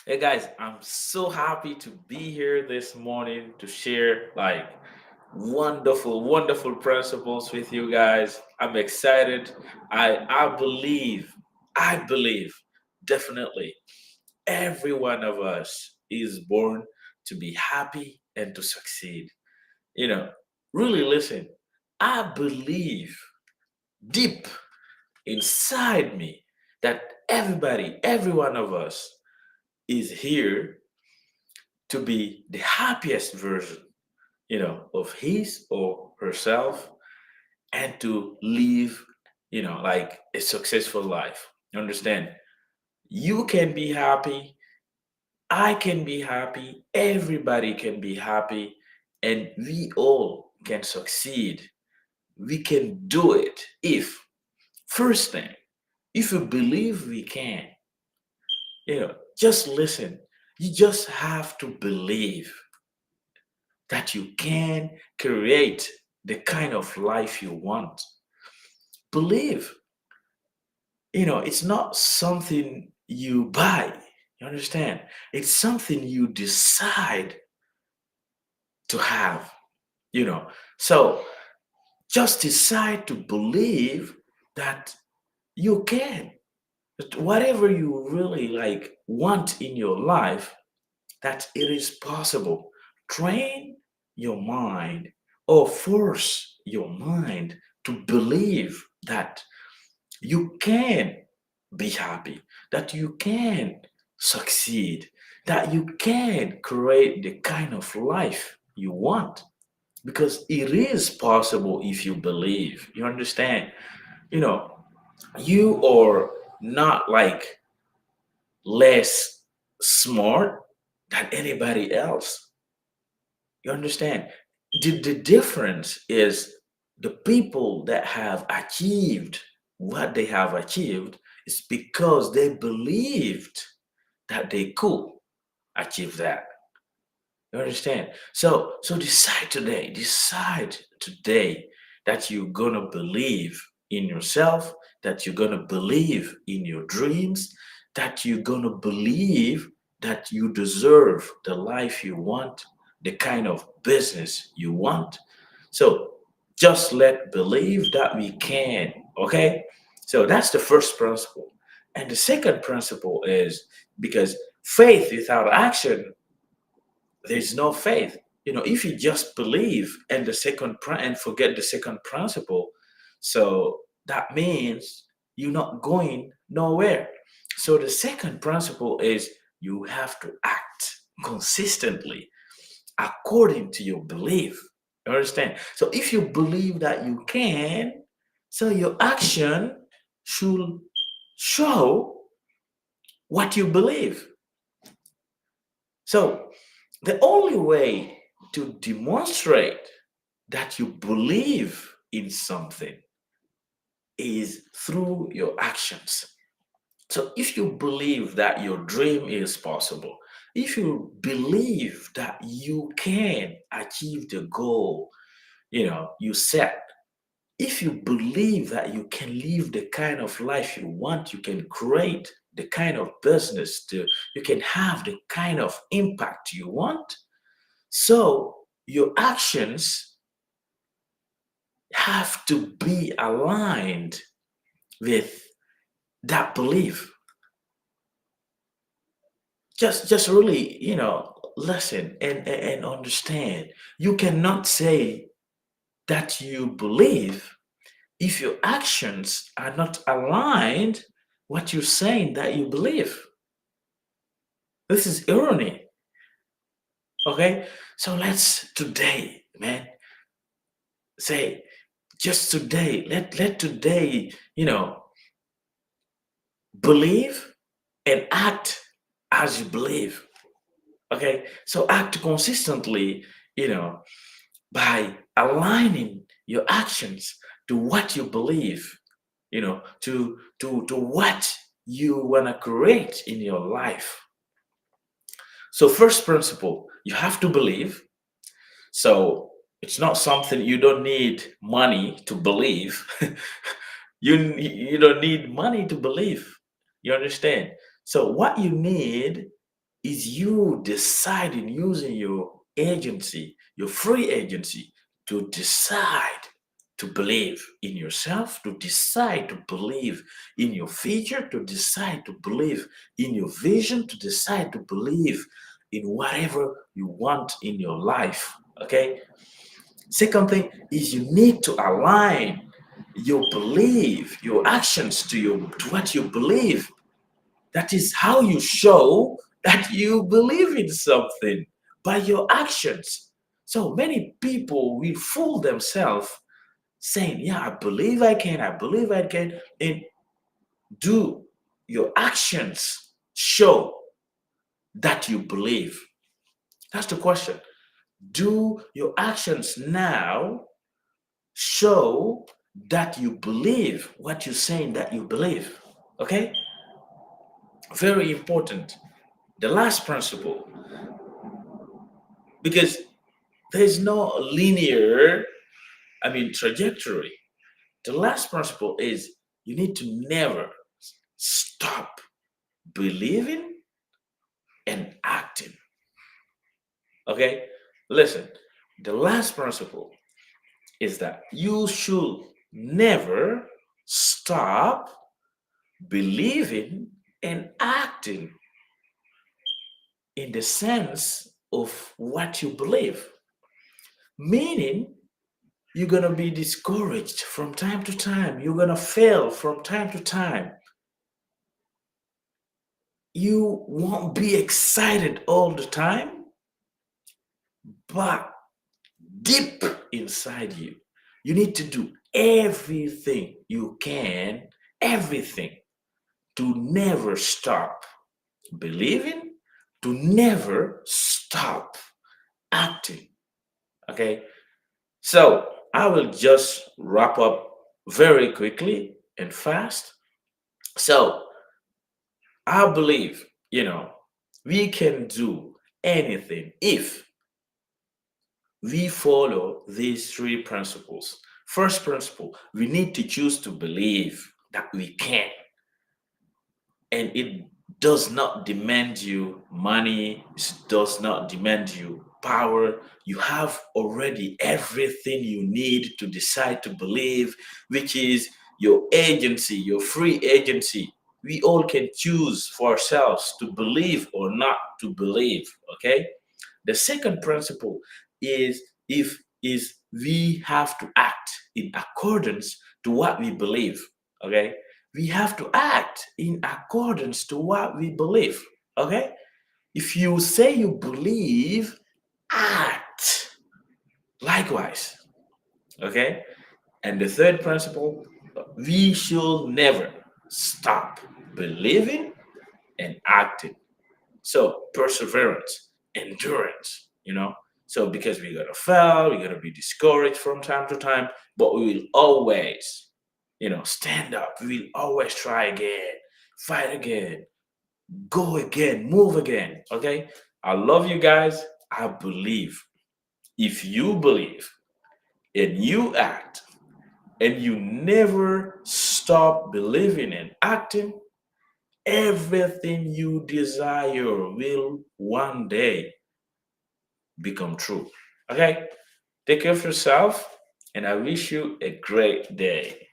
Hey guys, I'm so happy to be here this morning to share wonderful principles with you guys. I'm excited. I believe definitely every one of us is born to be happy and to succeed. You know, really listen. I believe deep inside me that every one of us is here to be the happiest version, of his or herself and to live, like a successful life. You understand? You can be happy, I can be happy, everybody can be happy, and we all can succeed. We can do it first thing, if you believe we can, just listen. You just have to believe that you can create the kind of life you want. Believe, it's not something you buy. You understand? It's something you decide to have, you know. So just decide to believe that you can. That whatever you really like want in your life, that it is possible. Train your mind or force your mind to believe that you can be happy, that you can succeed, that you can create the kind of life you want. Because it is possible if you believe. You understand? You know, you are not like less smart than anybody else. You understand? The difference is the people that have achieved what they have achieved is because they believed that they could achieve that. You understand? So decide today that you're gonna believe in yourself, that you're gonna believe in your dreams, that you're gonna believe that you deserve the life you want, the kind of business you want. So just let believe that we can, okay? So that's the first principle. And the second principle is because faith without action, there's no faith. If you just believe and and forget the second principle, so that means you're not going nowhere. So the second principle is you have to act consistently according to your belief. You understand? So if you believe that you can, so your action should show what you believe. So the only way to demonstrate that you believe in something is through your actions. So if you believe that your dream is possible, if you believe that you can achieve the goal, you set, if you believe that you can live the kind of life you want, you can create the kind of business you can have the kind of impact you want. So your actions have to be aligned with that belief. Just really, listen and understand. You cannot say that you believe if your actions are not aligned what you're saying that you believe. This is irony. Okay? So let's today, man, say just today, let today, believe and act as you believe. Okay, so act consistently, you know by aligning your actions to what you believe, to what you want to create in your life. So first principle, you have to believe. So it's not something, you don't need money to believe. You don't need money to believe. You understand? So what you need is you deciding using your agency, your free agency, to decide to believe in yourself, to decide to believe in your future, to decide to believe in your vision, to decide to believe in whatever you want in your life. Okay. Second thing is you need to align your belief, your actions to what you believe. That is how you show that you believe in something, by your actions. So many people will fool themselves saying, yeah, I believe I can. And do your actions show that you believe? That's the question. Do your actions now show that you believe what you're saying that you believe? Okay? Very important. The last principle, because there's no linear, trajectory. The last principle is you need to never stop believing and acting. Okay? Listen, the last principle is that you should never stop believing and acting in the sense of what you believe. Meaning, you're going to be discouraged from time to time. You're going to fail from time to time. You won't be excited all the time, but deep inside you, you need to do everything you can, everything, to never stop believing, to never stop acting. Okay? So I will just wrap up very quickly and fast. So I believe, we can do anything if we follow these three principles. First principle, we need to choose to believe that we can. And it does not demand you money, it does not demand you power. You have already everything you need to decide to believe, which is your agency, your free agency. We all can choose for ourselves to believe or not to believe. Okay. The second principle is if is we have to act in accordance to what we believe. Okay, we have to act in accordance to what we believe. Okay, if you say you believe, act likewise. Okay, and the third principle, we should never stop believing and acting. So perseverance, endurance, So because we're gonna fail, we're gonna be discouraged from time to time, but we will always, stand up. We will always try again, fight again, go again, move again. Okay. I love you guys. I believe if you believe and you act and you never stop believing and acting, everything you desire will one day become true. Okay? Take care of yourself, and I wish you a great day.